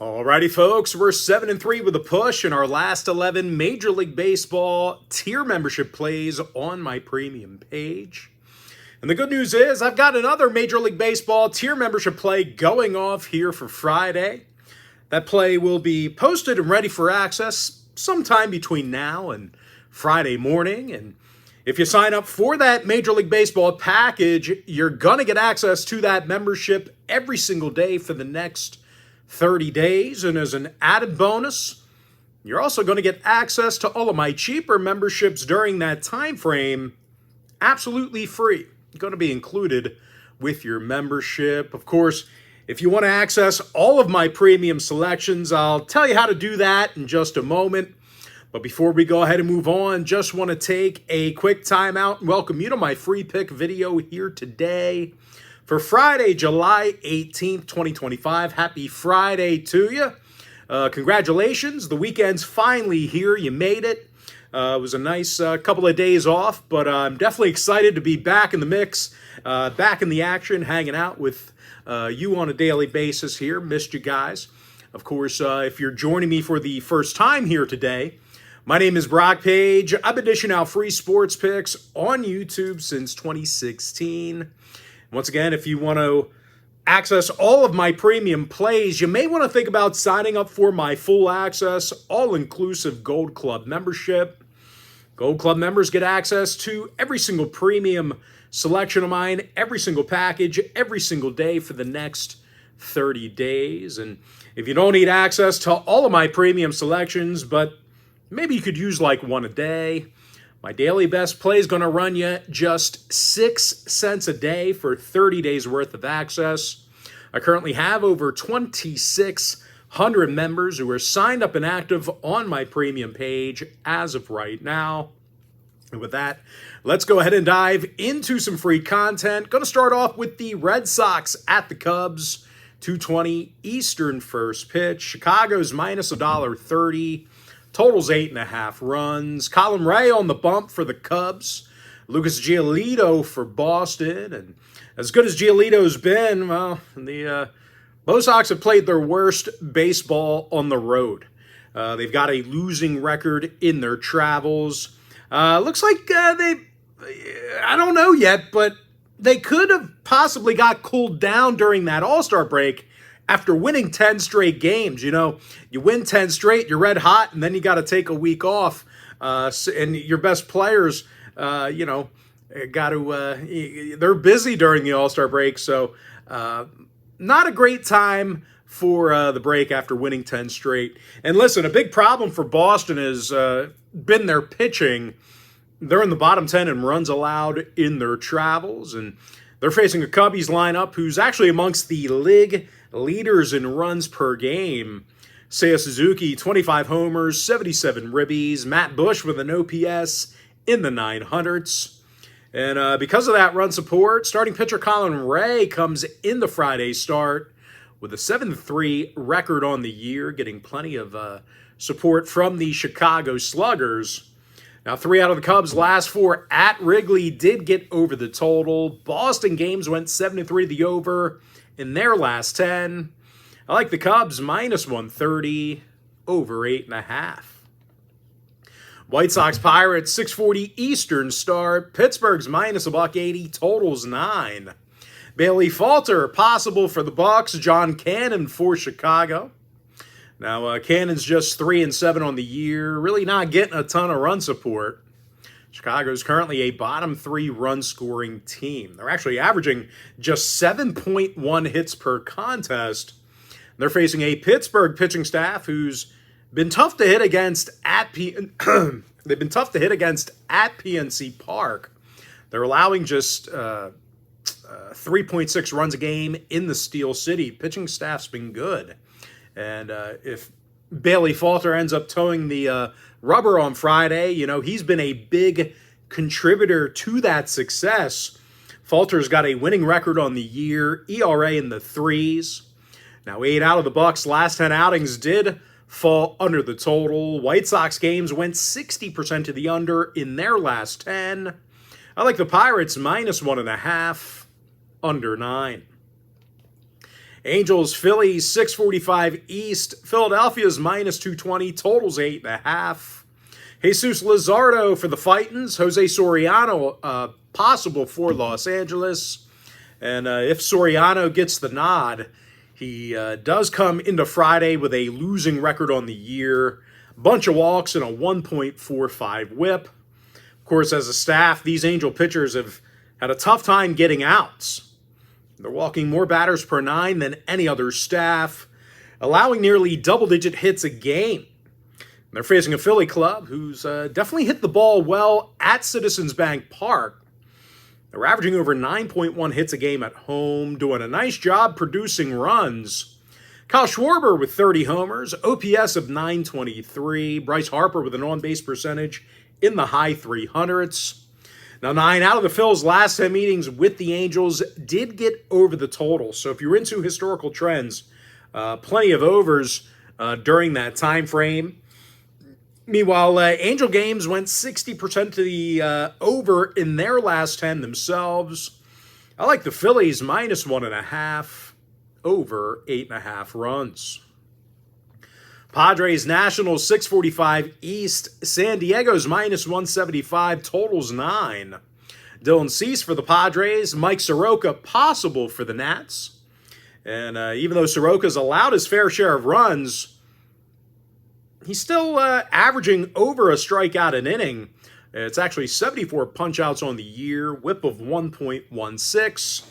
Alrighty, folks, we're 7-3 with a push in our last 11 Major League Baseball tier membership plays on my premium page. And the good news is I've got another Major League Baseball tier membership play going off here for Friday. That play will be posted and ready for access sometime between now and Friday morning. And if you sign up for that Major League Baseball package, you're going to get access to that membership every single day for the next 30 days, and as an added bonus, you're also going to get access to all of my cheaper memberships during that time frame, absolutely free. Going to be included with your membership. Of course, if you want to access all of my premium selections, I'll tell you how to do that in just a moment. But before we go ahead and move on, just want to take a quick time out and welcome you to my free pick video here today. For Friday, July 18th, 2025, happy Friday to you. Congratulations, the weekend's finally here. You made it. It was a nice couple of days off, but I'm definitely excited to be back in the mix, back in the action, hanging out with you on a daily basis here. Missed you guys. Of course, if you're joining me for the first time here today, my name is Brock Page. I've been dishing out free sports picks on YouTube since 2016. Once again, if you want to access all of my premium plays, you may want to think about signing up for my full access, all-inclusive Gold Club membership. Gold Club members get access to every single premium selection of mine, every single package, every single day for the next 30 days. And if you don't need access to all of my premium selections, but maybe you could use like one a day, my daily best play is going to run you just 6 cents a day for 30 days worth of access. I currently have over 2,600 members who are signed up and active on my premium page as of right now. And with that, let's go ahead and dive into some free content. Going to start off with the Red Sox at the Cubs, 2:20 Eastern first pitch. Chicago's minus $1.30. Totals 8.5 runs. Colin Ray on the bump for the Cubs. Lucas Giolito for Boston. And as good as Giolito's been, well, the Bo Sox have played their worst baseball on the road. They've got a losing record in their travels. Looks like I don't know yet, but they could have possibly got cooled down during that All-Star break after winning 10 straight games. You know, you win 10 straight, you're red hot, and then you got to take a week off. And your best players, got to, they're busy during the All-Star break. So not a great time for the break after winning 10 straight. And listen, a big problem for Boston has been their pitching. They're in the bottom 10 in runs allowed in their travels. And they're facing a Cubbies lineup who's actually amongst the league leaders in runs per game. Seiya Suzuki, 25 homers, 77 ribbies. Matt Bush with an OPS in the 900s. And because of that run support, starting pitcher Colin Ray comes in the Friday start with a 7-3 record on the year, getting plenty of support from the Chicago Sluggers. Now, 3 out of the Cubs' last 4 at Wrigley did get over the total. Boston games went 7-3 the over in their last 10. I like the Cubs minus 130, over 8.5. White Sox Pirates, 6:40 Eastern start. Pittsburgh's minus $1.80, totals 9. Bailey Falter, possible for the Bucks. John Cannon for Chicago. Now, Cannon's just 3-7 on the year, really not getting a ton of run support. Chicago's currently a bottom 3 run-scoring team. They're actually averaging just 7.1 hits per contest. They're facing a Pittsburgh pitching staff who's been tough to hit against at they've been tough to hit against at PNC Park. They're allowing just 3.6 runs a game in the Steel City. Pitching staff's been good. And if Bailey Falter ends up towing the rubber on Friday, you know, he's been a big contributor to that success. Falter's got a winning record on the year, ERA in the 3s. Now, 8 out of the Bucks' last 10 outings did fall under the total. White Sox games went 60% to the under in their last 10. I like the Pirates minus 1.5, under 9. Angels, Phillies, 645 East. Philadelphia's minus 220, totals 8.5. Jesus Luzardo for the Titans. Jose Soriano possible for Los Angeles. And if Soriano gets the nod, he does come into Friday with a losing record on the year. Bunch of walks and a 1.45 whip. Of course, as a staff, these Angel pitchers have had a tough time getting outs. They're walking more batters per nine than any other staff, allowing nearly double-digit hits a game. They're facing a Philly club who's definitely hit the ball well at Citizens Bank Park. They're averaging over 9.1 hits a game at home, doing a nice job producing runs. Kyle Schwarber with 30 homers, OPS of 923. Bryce Harper with an on-base percentage in the high 300s. Now, 9 out of the Phil's last 10 meetings with the Angels did get over the total. So if you're into historical trends, plenty of overs during that time frame. Meanwhile, Angel games went 60% to the over in their last 10 themselves. I like the Phillies minus 1.5, over 8.5 runs. Padres, Nationals, 645 East. San Diego's minus 175, totals 9. Dylan Cease for the Padres. Mike Soroka possible for the Nats. And even though Soroka's allowed his fair share of runs, he's still averaging over a strikeout an inning. It's actually 74 punch-outs on the year, whip of 1.16.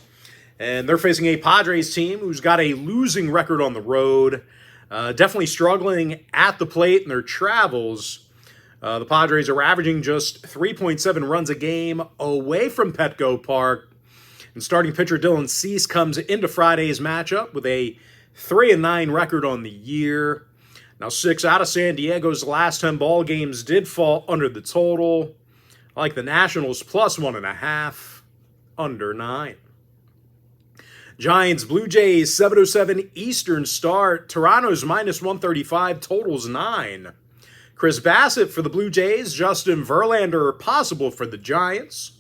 And they're facing a Padres team who's got a losing record on the road. Definitely struggling at the plate in their travels. The Padres are averaging just 3.7 runs a game away from Petco Park. And starting pitcher Dylan Cease comes into Friday's matchup with a 3-9 record on the year. Now, 6 out of San Diego's last 10 ball games did fall under the total. I like the Nationals plus 1.5, under 9. Giants, Blue Jays, 7:07 Eastern start. Toronto's minus 135, totals 9. Chris Bassett for the Blue Jays. Justin Verlander possible for the Giants.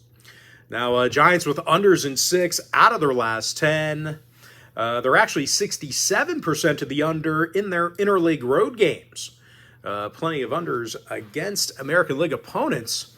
Now, Giants with unders in 6 out of their last 10. They're actually 67% of the under in their interleague road games. Plenty of unders against American League opponents.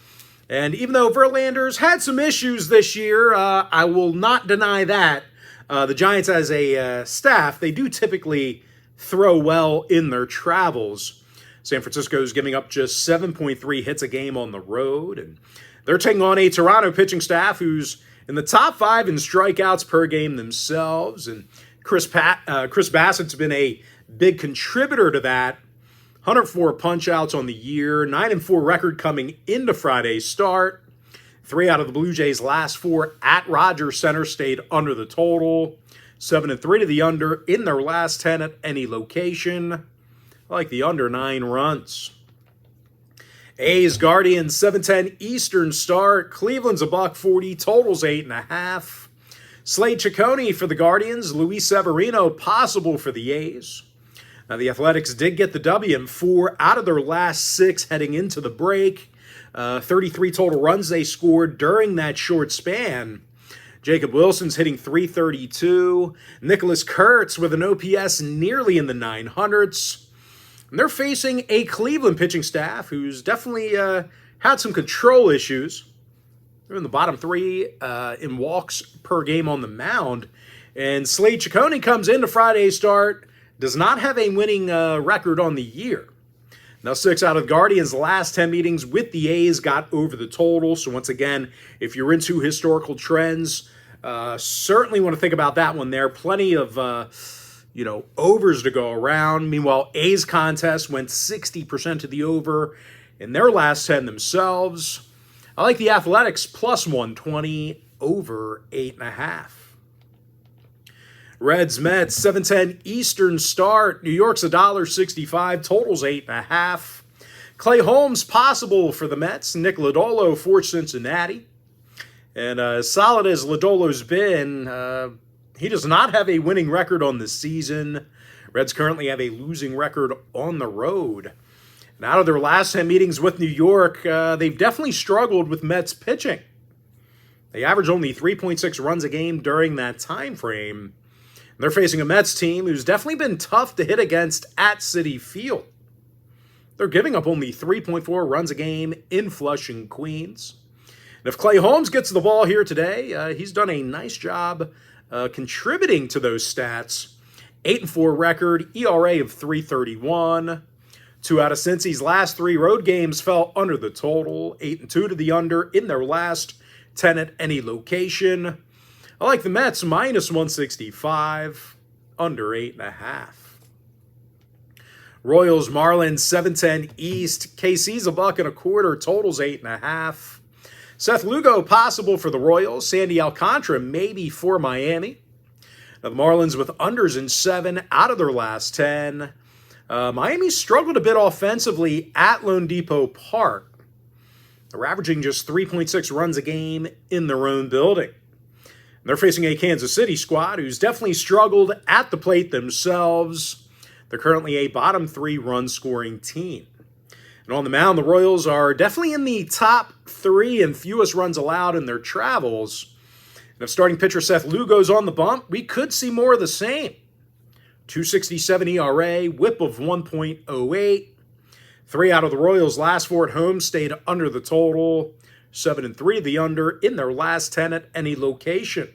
And even though Verlander's had some issues this year, I will not deny that. The Giants as a staff, they do typically throw well in their travels. San Francisco's giving up just 7.3 hits a game on the road. And they're taking on a Toronto pitching staff who's in the top 5 in strikeouts per game themselves. And Chris Bassett's been a big contributor to that. 104 punch-outs on the year, 9-4 record coming into Friday's start. 3 out of the Blue Jays' last 4 at Rogers Center stayed under the total. 7-3 to the under in their last 10 at any location. I like the under 9 runs. A's, Guardians, 7:10 Eastern start. Cleveland's $1.40, totals 8.5. Slade Ciccone for the Guardians. Luis Severino possible for the A's. Now, the Athletics did get the W in 4 out of their last 6 heading into the break. 33 total runs they scored during that short span. Jacob Wilson's hitting .332. Nicholas Kurtz with an OPS nearly in the 900s. And they're facing a Cleveland pitching staff who's definitely had some control issues. They're in the bottom 3 in walks per game on the mound. And Slade Ciccone comes into Friday's start, does not have a winning record on the year. Now, 6 out of the Guardians' last 10 meetings with the A's got over the total. So once again, if you're into historical trends, certainly want to think about that one there. Plenty of, overs to go around. Meanwhile, A's contest went 60% to the over in their last 10 themselves. I like the Athletics plus 120, over 8.5. Reds, Mets, 7:10 Eastern start. New York's $1.65, totals 8.5. Clay Holmes possible for the Mets. Nick Lodolo for Cincinnati. And as solid as Lodolo's been, he does not have a winning record on the season. Reds currently have a losing record on the road. And out of their last 10 meetings with New York, they've definitely struggled with Mets pitching. They average only 3.6 runs a game during that time frame. They're facing a Mets team who's definitely been tough to hit against at Citi Field. They're giving up only 3.4 runs a game in Flushing, Queens. And if Clay Holmes gets the ball here today, he's done a nice job contributing to those stats. 8-4 record, ERA of 3.31. 2 out of Cincy's last 3 road games fell under the total. 8-2 to the under in their last 10 at any location. I like the Mets minus 165, under 8.5. Royals, Marlins, 7-10 East. KC's $1.25, totals 8.5. Seth Lugo possible for the Royals. Sandy Alcantara maybe for Miami. Now the Marlins with unders in 7 out of their last 10. Miami struggled a bit offensively at Lone Depot Park. They're averaging just 3.6 runs a game in their own building. And they're facing a Kansas City squad who's definitely struggled at the plate themselves. They're currently a bottom 3 run scoring team. And on the mound, the Royals are definitely in the top 3 in fewest runs allowed in their travels. And if starting pitcher Seth Lugo's on the bump, we could see more of the same. 2.67 ERA, whip of 1.08. 3 out of the Royals' last 4 at home stayed under the total. 7-3 the under in their last 10 at any location.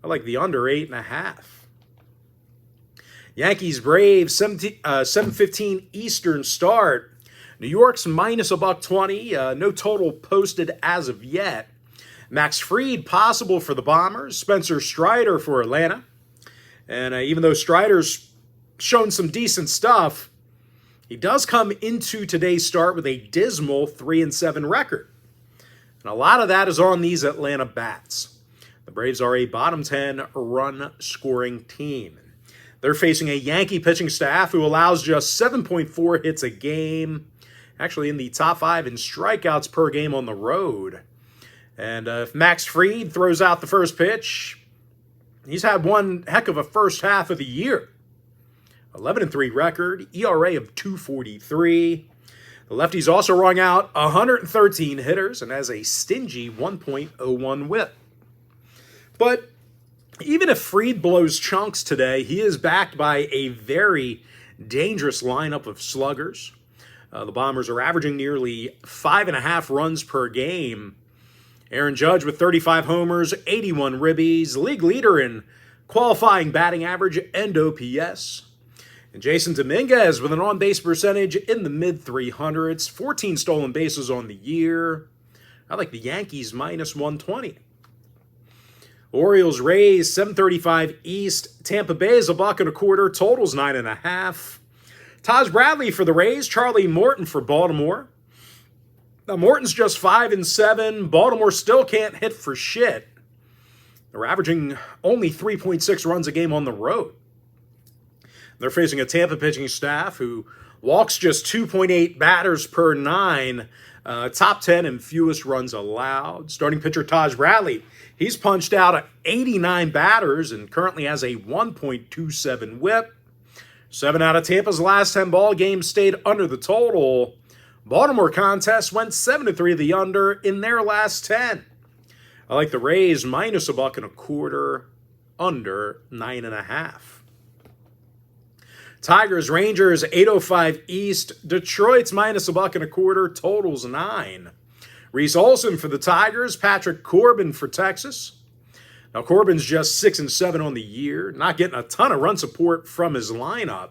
I like the under 8.5. Yankees, Braves, 7:15 Eastern start. New York's minus $1.20. No total posted as of yet. Max Fried possible for the Bombers. Spencer Strider for Atlanta. And even though Strider's shown some decent stuff, he does come into today's start with a dismal 3-7 record. And a lot of that is on these Atlanta bats. The Braves are a bottom 10 run scoring team. They're facing a Yankee pitching staff who allows just 7.4 hits a game. Actually in the top 5 in strikeouts per game on the road. And if Max Fried throws out the first pitch, he's had one heck of a first half of the year. 11-3 record, ERA of 2.43. The lefty's also rung out 113 hitters and has a stingy 1.01 whip. But even if Fried blows chunks today, he is backed by a very dangerous lineup of sluggers. The Bombers are averaging nearly 5.5 runs per game. Aaron Judge with 35 homers, 81 ribbies, league leader in qualifying batting average and OPS. And Jason Dominguez with an on-base percentage in the mid-300s, 14 stolen bases on the year. I like the Yankees minus 120. Orioles, Rays, 7:35 East. Tampa Bay is $1.25, totals 9.5. Taj Bradley for the Rays, Charlie Morton for Baltimore. Now, Morton's just 5-7. Baltimore still can't hit for shit. They're averaging only 3.6 runs a game on the road. They're facing a Tampa pitching staff who walks just 2.8 batters per 9, top 10 in fewest runs allowed. Starting pitcher Taj Bradley, he's punched out 89 batters and currently has a 1.27 whip. 7 out of Tampa's last 10 ball games stayed under the total. Baltimore contest went 7-3 the under in their last 10. I like the Rays minus $1.25, under 9.5. Tigers, Rangers, 8:05 East. Detroit's minus $1.25, totals 9. Reese Olson for the Tigers, Patrick Corbin for Texas. Now Corbin's just 6-7 on the year, not getting a ton of run support from his lineup.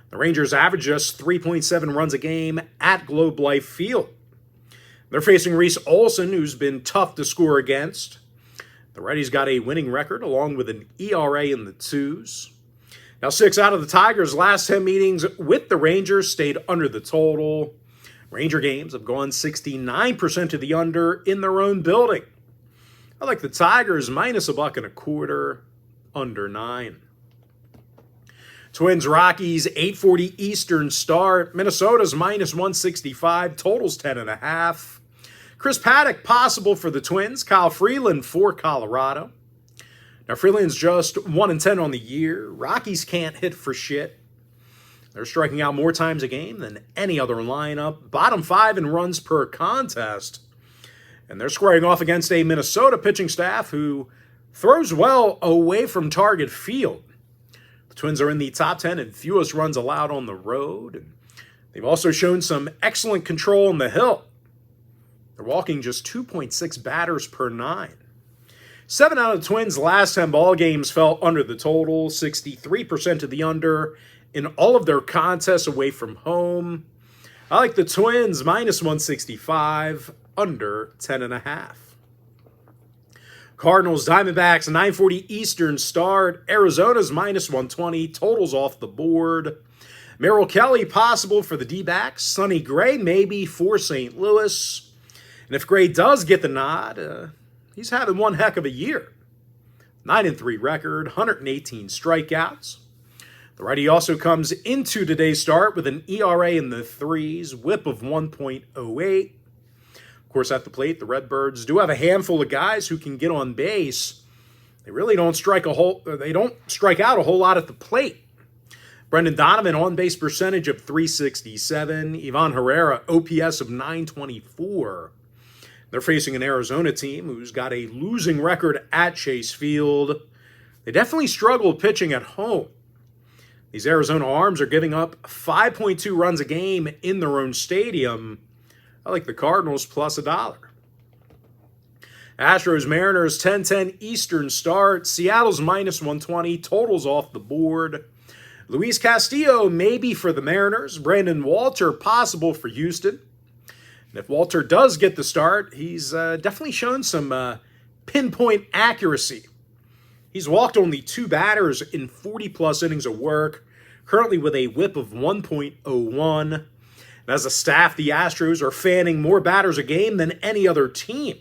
The Rangers average just 3.7 runs a game at Globe Life Field. They're facing Reese Olson, who's been tough to score against. The righty's got a winning record along with an ERA in the 2s. Now, 6 out of the Tigers' last 10 meetings with the Rangers stayed under the total. Ranger games have gone 69% to the under in their own building. I like the Tigers minus $1.25, under 9. Twins, Rockies, 8:40 Eastern start. Minnesota's minus 165, totals 10.5. Chris Paddock possible for the Twins. Kyle Freeland for Colorado. Now, Freeland's just 1-10 on the year. Rockies can't hit for shit. They're striking out more times a game than any other lineup. Bottom 5 in runs per contest. And they're squaring off against a Minnesota pitching staff who throws well away from target field. The Twins are in the top 10 in fewest runs allowed on the road. And they've also shown some excellent control on the hill. They're walking just 2.6 batters per 9. 7 out of the Twins' last 10 ball games fell under the total, 63% of the under in all of their contests away from home. I like the Twins minus 165, under 10.5. Cardinals, Diamondbacks, 9:40 Eastern start. Arizona's minus 120, totals off the board. Merrill Kelly possible for the D-backs. Sonny Gray maybe for St. Louis. And if Gray does get the nod, he's having one heck of a year. 9-3 record, 118 strikeouts. The righty also comes into today's start with an ERA in the 3s, whip of 1.08. Of course, at the plate, the Redbirds do have a handful of guys who can get on base. They really don't strike out a whole lot at the plate. Brendan Donovan on base percentage of 367, Ivan Herrera OPS of 924. They're facing an Arizona team who's got a losing record at Chase Field. They definitely struggle pitching at home. These Arizona arms are giving up 5.2 runs a game in their own stadium. I like the Cardinals plus $1. Astros, Mariners, 10:10 Eastern start. Seattle's minus 120, totals off the board. Luis Castillo maybe for the Mariners. Brandon Walter possible for Houston. And if Walter does get the start, he's definitely shown some pinpoint accuracy. He's walked only 2 batters in 40-plus innings of work, currently with a whip of 1.01. And as a staff, the Astros are fanning more batters a game than any other team.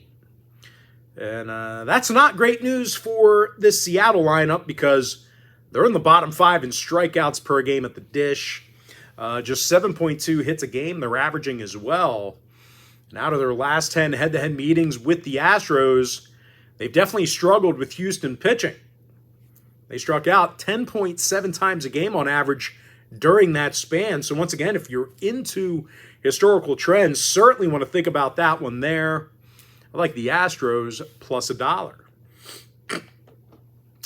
And that's not great news for this Seattle lineup because they're in the bottom 5 in strikeouts per game at the dish. Just 7.2 hits a game they're averaging as well. And out of their last 10 head-to-head meetings with the Astros, they've definitely struggled with Houston pitching. They struck out 10.7 times a game on average during that span. So once again, if you're into historical trends, certainly want to think about that one there. I like the Astros plus $1.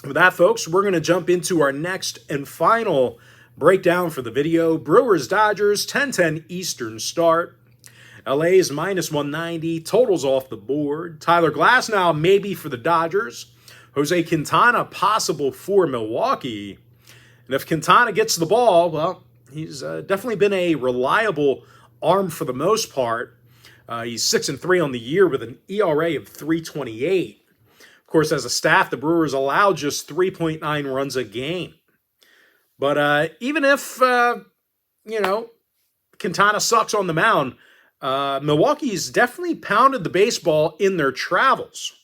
With that, folks, we're going to jump into our next and final breakdown for the video. Brewers, Dodgers, 10:10 Eastern start. LA's minus 190, totals off the board. Tyler Glasnow maybe for the Dodgers. Jose Quintana possible for Milwaukee. And if Quintana gets the ball, well, he's definitely been a reliable arm for the most part. He's 6-3 on the year with an ERA of 3.28. Of course, as a staff, the Brewers allow just 3.9 runs a game. But even if, Quintana sucks on the mound, Milwaukee's definitely pounded the baseball in their travels.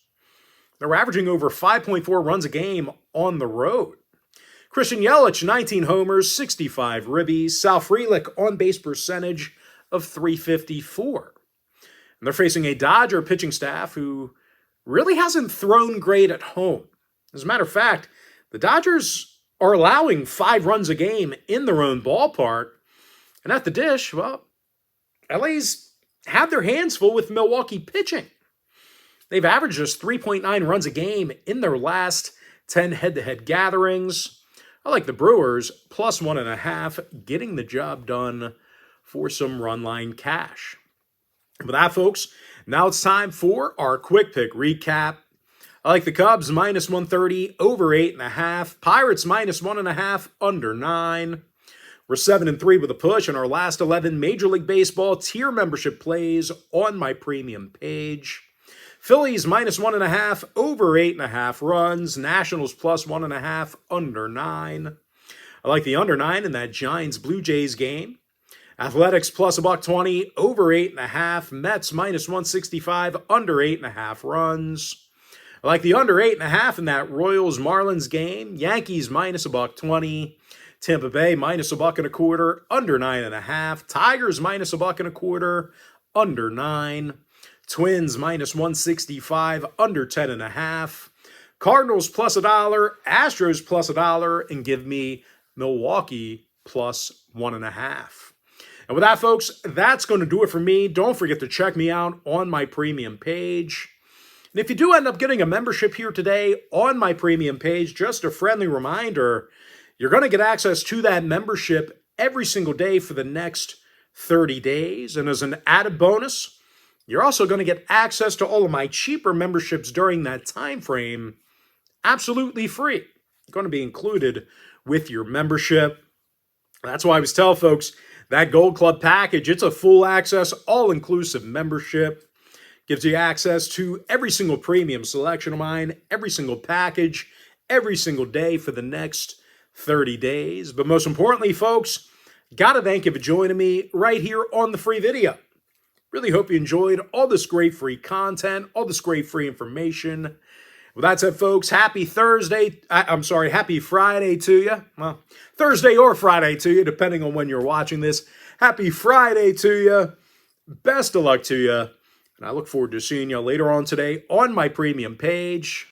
They're averaging over 5.4 runs a game on the road. Christian Yelich, 19 homers, 65 ribbies. Sal Frelick on base percentage of 354. And they're facing a Dodger pitching staff who really hasn't thrown great at home. As a matter of fact, the Dodgers are allowing 5 runs a game in their own ballpark. And at the dish, well, LA's had their hands full with Milwaukee pitching. They've averaged just 3.9 runs a game in their last 10 head-to-head gatherings. I like the Brewers plus 1.5, getting the job done for some run line cash. With that, folks, now it's time for our quick pick recap. I like the Cubs minus 130, over 8.5. Pirates minus 1.5, under 9. We're 7-3 with a push in our last 11 Major League Baseball tier membership plays on my premium page. Phillies minus 1.5, over 8.5 runs. Nationals plus 1.5, under 9. I like the under 9 in that Giants-Blue Jays game. Athletics plus $1.20, over 8.5. Mets minus 165, under 8.5 runs. I like the under 8.5 in that Royals-Marlins game. Yankees minus $1.20. Tampa Bay minus $1.25, under 9.5. Tigers minus $1.25, under 9. Twins minus 165, under 10.5. Cardinals plus $1, Astros plus $1, and give me Milwaukee plus 1.5. And with that, folks, that's going to do it for me. Don't forget to check me out on my premium page. And if you do end up getting a membership here today on my premium page, just a friendly reminder, you're going to get access to that membership every single day for the next 30 days. And as an added bonus, you're also going to get access to all of my cheaper memberships during that time frame absolutely free. Going to be included with your membership. That's why I always tell folks that Gold Club package, it's a full access, all-inclusive membership. Gives you access to every single premium selection of mine, every single package, every single day for the next 30 days. But most importantly, folks, gotta thank you for joining me right here on the free video. Really hope you enjoyed all this great free content, all this great free information. With that said, folks, happy happy Friday to you. Well, Thursday or Friday to you, depending on when you're watching this. Happy Friday to you. Best of luck to you. And I look forward to seeing you later on today on my premium page.